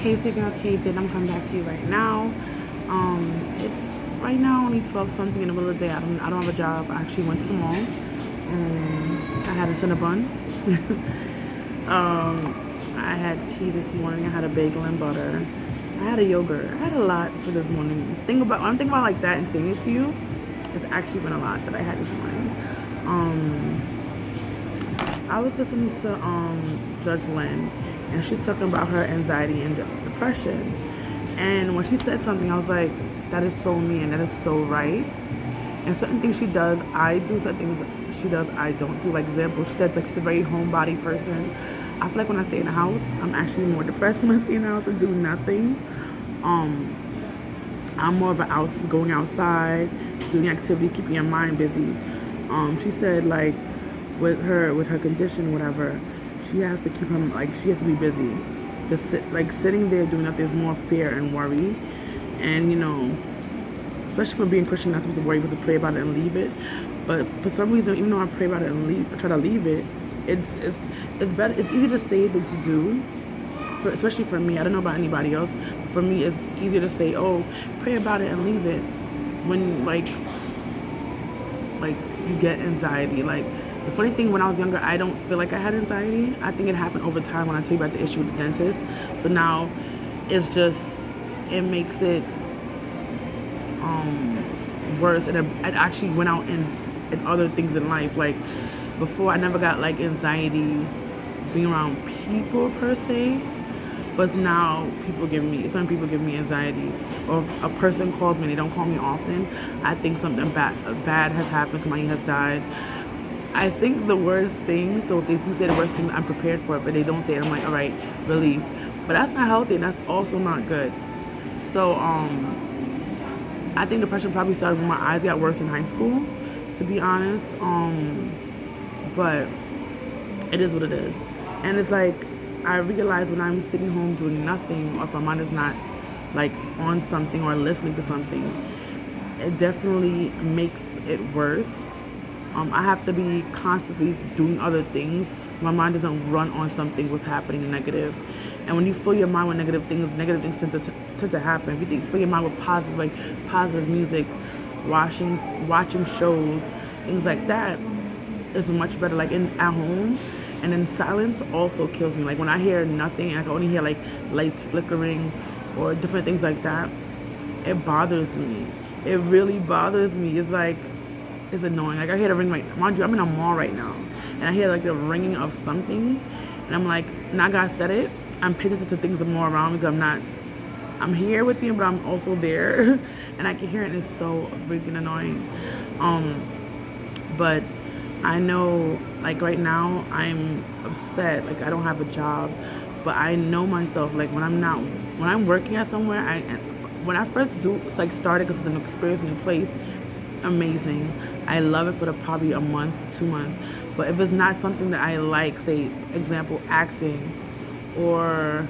Hey, so girl Kdid, I'm coming back to you right now. It's right now only 12 something in the middle of the day. I don't have a job. I actually went to the mall. I had a Cinnabon. I had tea this morning. I had a bagel and butter. I had a yogurt. I had a lot for this morning. When I'm thinking about like that and saying it to you, it's actually been a lot that I had this morning. I was listening to Judge Lynn, and she's talking about her anxiety and depression. And when she said something, I was like, that is so me and that is so right. And certain things she does, I do. Certain things she does, I don't do. Like example, she said like she's a very homebody person. I feel like when I stay in the house, I'm actually more depressed when I stay in the house and do nothing. I'm more of an going outside, doing activity, keeping your mind busy. She said like with her condition, whatever, she has to keep him like she has to be busy. Sitting there doing nothing is more fear and worry, and especially for being Christian, you're not supposed to worry, but to pray about it and leave it. But for some reason, even though I pray about it and try to leave it, it's better. It's easier to say than to do. Especially for me, I don't know about anybody else. But for me, it's easier to say, "Oh, pray about it and leave it." When like you get anxiety. Like the funny thing, when I was younger, I don't feel like I had anxiety. I think it happened over time when I tell you about the issue with the dentist. So now, it makes it worse, and it actually went out in other things in life. Like before, I never got like anxiety being around people per se, but now some people give me anxiety. Or if a person calls me, they don't call me often, I think something bad has happened, somebody has died. I think the worst thing, so if they do say the worst thing, I'm prepared for it, but they don't say it, I'm like, all right, relief. But that's not healthy, and that's also not good. So I think depression probably started when my eyes got worse in high school, to be honest. But it is what it is. And it's like, I realize when I'm sitting home doing nothing, or if my mind is not like on something or listening to something, it definitely makes it worse. I have to be constantly doing other things. My mind doesn't run on something what's happening negative. And when you fill your mind with negative things tend to happen. If you fill your mind with positive music, watching shows, things like that, is much better. Like at home. And then silence also kills me. Like when I hear nothing, I can only hear like lights flickering or different things like that. It bothers me. It really bothers me. It's annoying. Like I hear the ring, like mind you, I'm in a mall right now, and I hear like the ringing of something, and I'm like, now God said it. I'm paying attention to things more around me because I'm here with you, but I'm also there, and I can hear it. And it's so freaking annoying. But I know, like right now, I'm upset. Like I don't have a job, but I know myself. Like when I'm working at somewhere, when I first started, because it's an experience, new place, amazing. I love it for probably a month, 2 months. But if it's not something that I like, say example, acting, or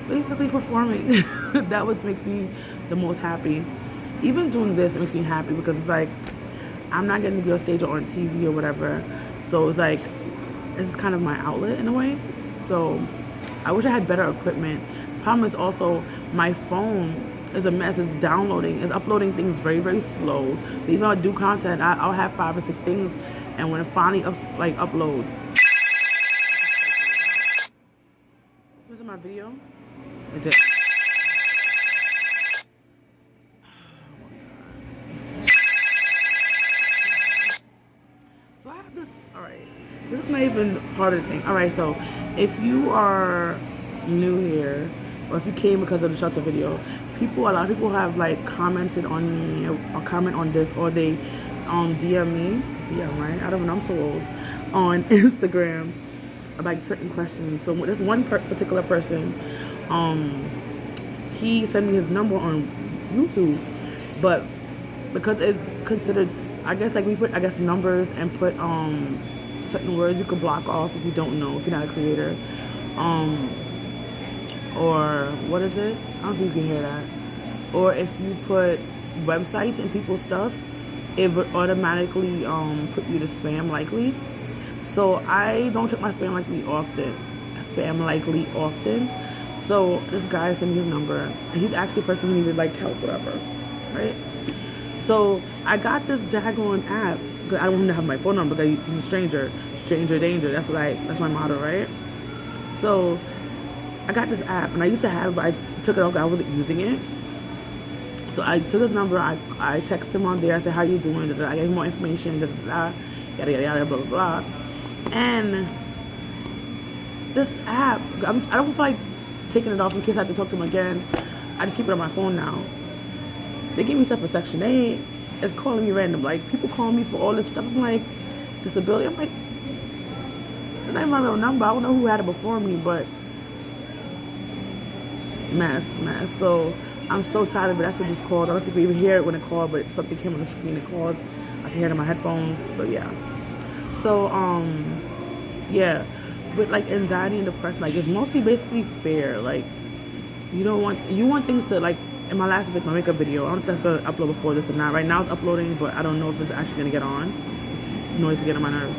basically performing, that makes me the most happy. Even doing this, it makes me happy because it's like, I'm not getting to be on stage or on TV or whatever. So it's like, this is kind of my outlet in a way. So I wish I had better equipment. Problem is also my phone is a mess. It's uploading things very, very slow. So even though I do content, I'll have 5 or 6 things, and when it finally uploads. Was it my video? It did. So I have this. All right, this is not even part of the thing. All right, so if you are new here, or if you came because of the shelter video, a lot of people have like commented on me or comment on this, or they DM me, right? I don't know, I'm so old, on Instagram about certain questions. So this one particular person, he sent me his number on YouTube, but because it's considered, I guess like we put numbers and put certain words you could block off if you don't know, if you're not a creator, or what is it? I don't think you can hear that. Or if you put websites and people's stuff, it would automatically put you to spam likely. So I don't check my spam likely often. So this guy sent me his number, and he's actually a person who needed like help, whatever, right? So I got this daggone app because I don't want him to have my phone number because he's a stranger. Stranger danger. That's my motto, right? So I got this app, and I used to have it, but I took it off because I wasn't using it. So I took his number, I texted him on there, I said, how you doing? I gave him more information, yada, yada, yada, blah, blah, blah. And this app, I don't feel like taking it off in case I have to talk to him again. I just keep it on my phone now. They gave me stuff for Section 8. It's calling me random. Like, people call me for all this stuff. I'm like, disability. I'm like, it's not even my real number. I don't know who had it before me, but mess. So I'm so tired of it. That's what just called. I don't think we even hear it when it called, but something came on the screen and called. I can hear it in my headphones. So yeah. So yeah. With like anxiety and depression, like it's mostly basically fear. Like you want things to, like in my last my makeup video, I don't know if that's gonna upload before this or not. Right now it's uploading, but I don't know if it's actually gonna get on. It's noise to get on my nerves.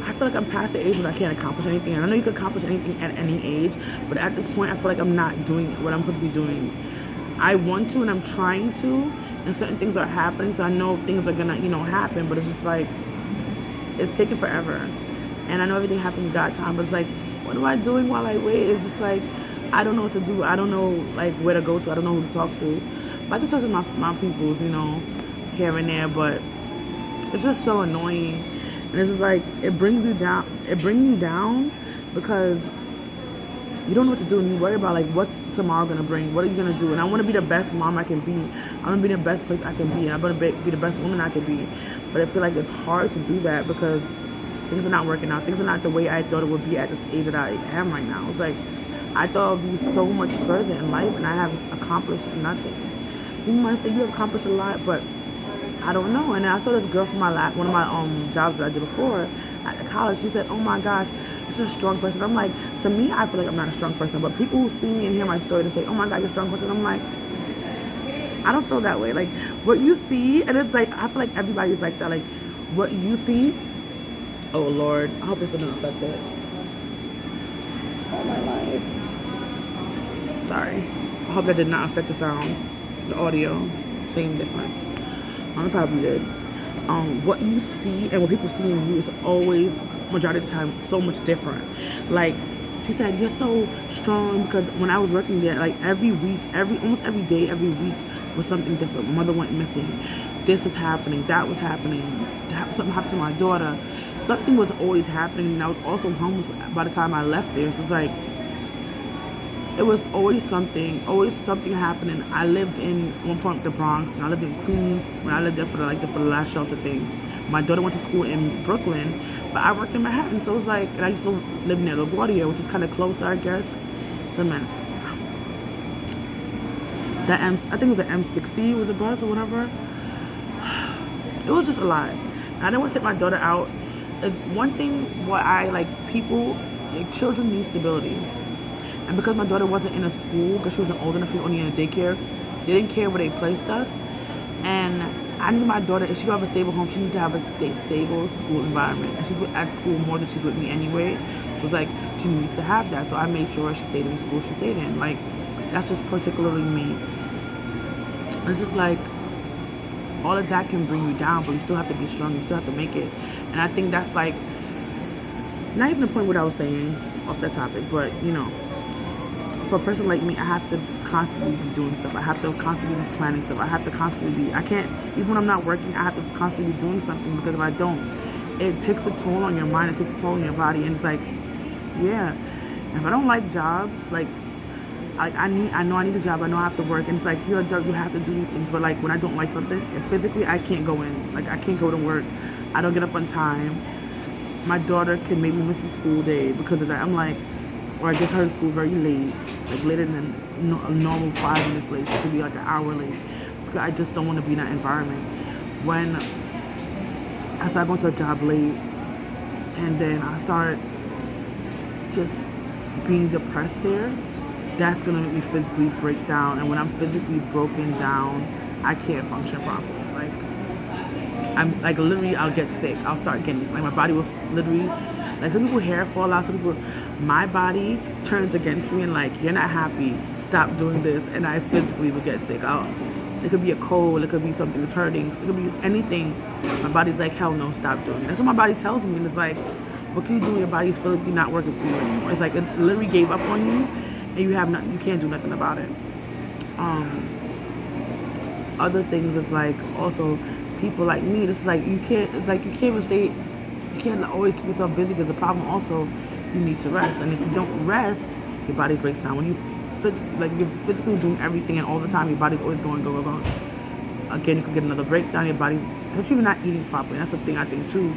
I feel like I'm past the age when I can't accomplish anything. And I know you can accomplish anything at any age, but at this point I feel like I'm not doing what I'm supposed to be doing. I want to and I'm trying to, and certain things are happening, so I know things are gonna, happen, but it's just like it's taking forever. And I know everything happens in God time, but it's like, what am I doing while I wait? It's just like I don't know what to do. I don't know like where to go to. I don't know who to talk to. But I do talk to my peoples, here and there, but it's just so annoying. And it's just like it brings you down. It brings you down because you don't know what to do, and you worry about like what's tomorrow gonna bring. What are you gonna do? And I want to be the best mom I can be. I want to be the best place I can be. I want to be the best woman I can be. But I feel like it's hard to do that because things are not working out. Things are not the way I thought it would be at this age that I am right now. It's like I thought it would be so much further in life, and I have accomplished nothing. People might say you have accomplished a lot, but I don't know. And I saw this girl from one of my jobs that I did before at college. She said, "Oh my gosh, you're just a strong person." I'm like, to me, I feel like I'm not a strong person. But people who see me and hear my story, they say, "Oh my God, you're a strong person." I'm like, I don't feel that way. Like what you see, and it's like I feel like everybody's like that. Like what you see. Oh Lord, I hope this doesn't affect it. All my life. Sorry, I hope that did not affect the sound, the audio. Same difference. I probably did. What you see and what people see in you is always, majority of the time, so much different. Like she said, you're so strong because when I was working there, like every week, almost every day, every week was something different. My mother went missing. This was happening. That was happening. Something happened to my daughter. Something was always happening, and I was also homeless by the time I left there. So it's like it was always something happening. I lived in one point the Bronx, and I lived in Queens when I lived there for the last shelter thing. My daughter went to school in Brooklyn, but I worked in Manhattan, so it was like, and I used to live near LaGuardia, which is kind of closer, I guess, to Manhattan. I think it was an M60 was a bus or whatever. It was just a lot. I didn't want to take my daughter out. Is one thing what I like people, like children need stability. And because my daughter wasn't in a school, because she wasn't old enough, she was only in a daycare, they didn't care where they placed us. And I knew my daughter, if she could have a stable home, she needed to have a stable school environment. And she's at school more than she's with me anyway. So it's like, she needs to have that. So I made sure she stayed in the school she stayed in. Like, that's just particularly me. It's just like, all of that can bring you down, but you still have to be strong. You still have to make it. And I think that's like, not even the point what I was saying off that topic, but for a person like me, I have to constantly be doing stuff. I have to constantly be planning stuff. I have to constantly be, I can't, even when I'm not working, I have to constantly be doing something, because if I don't, it takes a toll on your mind, it takes a toll on your body, and it's like, yeah. If I don't like jobs, like I know I need a job, I know I have to work, and it's like, you're an adult, you have to do these things, but like when I don't like something, physically I can't go in, like I can't go to work, I don't get up on time, my daughter can maybe miss a school day because of that. I'm like, or I get her to school very late, like later than a normal 5 minutes late, so it could be like an hour late, because I just don't want to be in that environment. When I start going to a job late, and then I start just being depressed there, that's gonna make me physically break down. And when I'm physically broken down, I can't function properly. Like I'm like literally, I'll get sick. I'll start getting like my body will literally. Like some people hair fall out, some people, my body turns against me and like, you're not happy, stop doing this, and I physically would get sick out. It could be a cold, it could be something that's hurting, it could be anything. My body's like, hell no, stop doing it. That's what my body tells me, and it's like, what can you do when your body's physically not working for you anymore? It's like it literally gave up on you, and you have not, you can't do nothing about it. Other things is like also people like me. This is like you can't. It's like you can't even say, you can't always keep yourself busy because the problem also you need to rest. And if you don't rest, your body breaks down. When you you're physically doing everything and all the time, your body's always going. Again, you could get another breakdown. Your body's, especially if you're not eating properly. That's the thing I think too.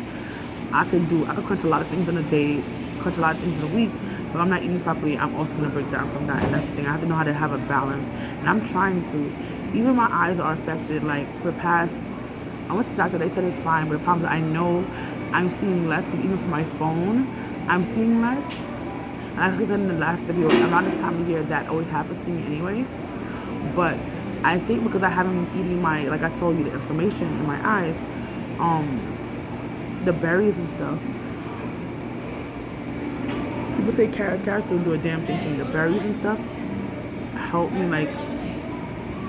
I could crunch a lot of things in a day, crunch a lot of things in a week. But if I'm not eating properly, I'm also gonna break down from that. And that's the thing. I have to know how to have a balance. And I'm trying to. Even my eyes are affected. Like for past, I went to the doctor. They said it's fine, but the problem is I know I'm seeing less because even from my phone, I'm seeing less. And as I said in the last video, around this time of year, that always happens to me anyway. But I think because I haven't been eating my, like I told you, the inflammation in my eyes, the berries and stuff. People say carrots don't do a damn thing for me. The berries and stuff help me, like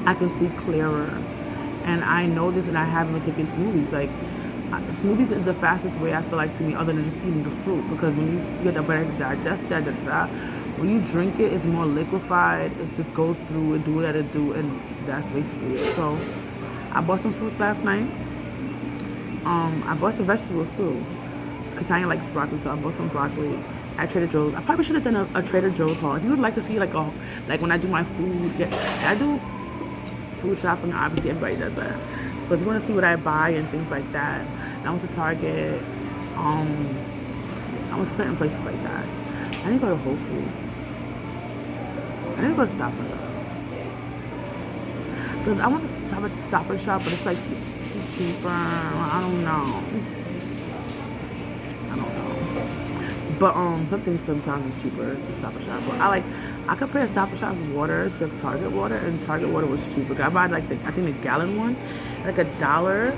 I can see clearer. And I know this, and I haven't been taking smoothies. Like smoothies is the fastest way I feel like to me, other than just eating the fruit. Because when you get the better to digest that, when you drink it, it's more liquefied. It just goes through and do what it do, and that's basically it. So I bought some fruits last night. I bought some vegetables too. Katanya likes broccoli, so I bought some broccoli at Trader Joe's. I probably should have done a Trader Joe's haul. If you would like to see like when I do my food, I do food shopping. Obviously, everybody does that. So if you want to see what I buy and things like that, and I went to Target. I went to certain places like that. I need to go to Whole Foods. I need to go to Stop and Shop. Because I want to shop at the Stop and Shop, but it's like too cheaper. I don't know. But sometimes it's cheaper at Stop and Shop. But I compared Stop and Shop's water to Target water, and Target water was cheaper. I bought like I think the gallon one, like $1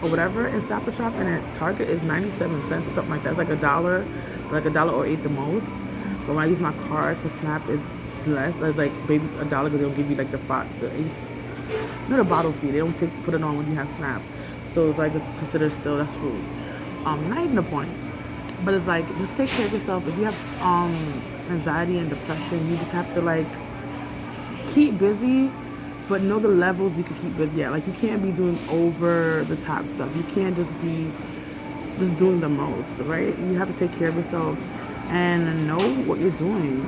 or whatever in Stop and Shop, and at Target is 97 cents or something like that. It's like $1, like $1 or $8 the most. But when I use my card for Snap, it's less. It's like maybe $1 because they'll give you like the 8, the bottle fee. They don't put it on when you have Snap, so it's like it's considered still that's food. Not even the point. But it's like, just take care of yourself. If you have anxiety and depression, you just have to like keep busy, but know the levels you can keep busy at. Like you can't be doing over the top stuff. You can't just be just doing the most, right? You have to take care of yourself and know what you're doing.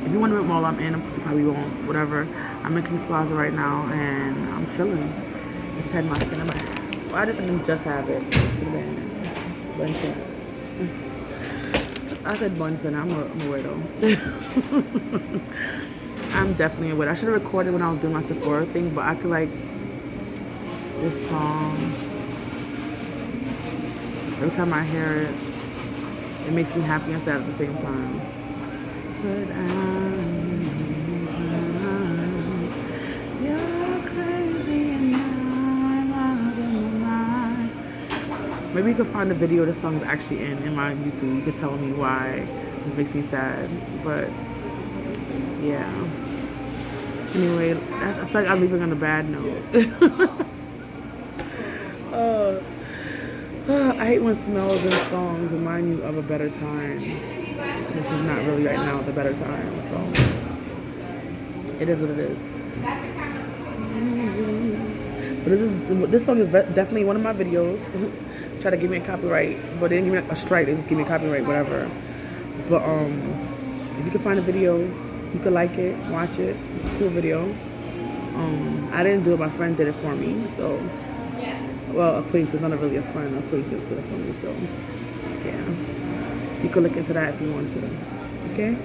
If you wonder what mall I'm in, you probably won't, whatever. I'm in Kings Plaza right now and I'm chilling. I just had my cinema. Well, I didn't just have it. Bunsen. I said Bunsen. I'm a weirdo. I'm definitely a weirdo. I should have recorded when I was doing my Sephora thing, but I could like this song. Every time I hear it, it makes me happy and sad at the same time. But you're crazy and I'm out of my mind. Maybe you can find a video this song is actually in my YouTube. You could tell me why this makes me sad. But yeah. Anyway, I feel like I'm leaving on a bad note. I hate when smells and songs remind you of a better time, which is not really right now the better time. So it is what it is. But this song is definitely one of my videos. Try to give me a copyright, but they didn't give me a strike. They just give me a copyright, whatever. But if you can find a video, you could like it, watch it. It's a cool video. I didn't do it. My friend did it for me. So, well, acquaintance, not really a friend. Acquaintance did it for me. So, yeah, you could look into that if you want to. Okay.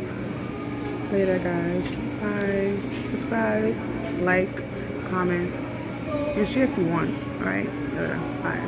Later, guys. Bye. Subscribe, like, comment, and share if you want. All right. Later. Bye.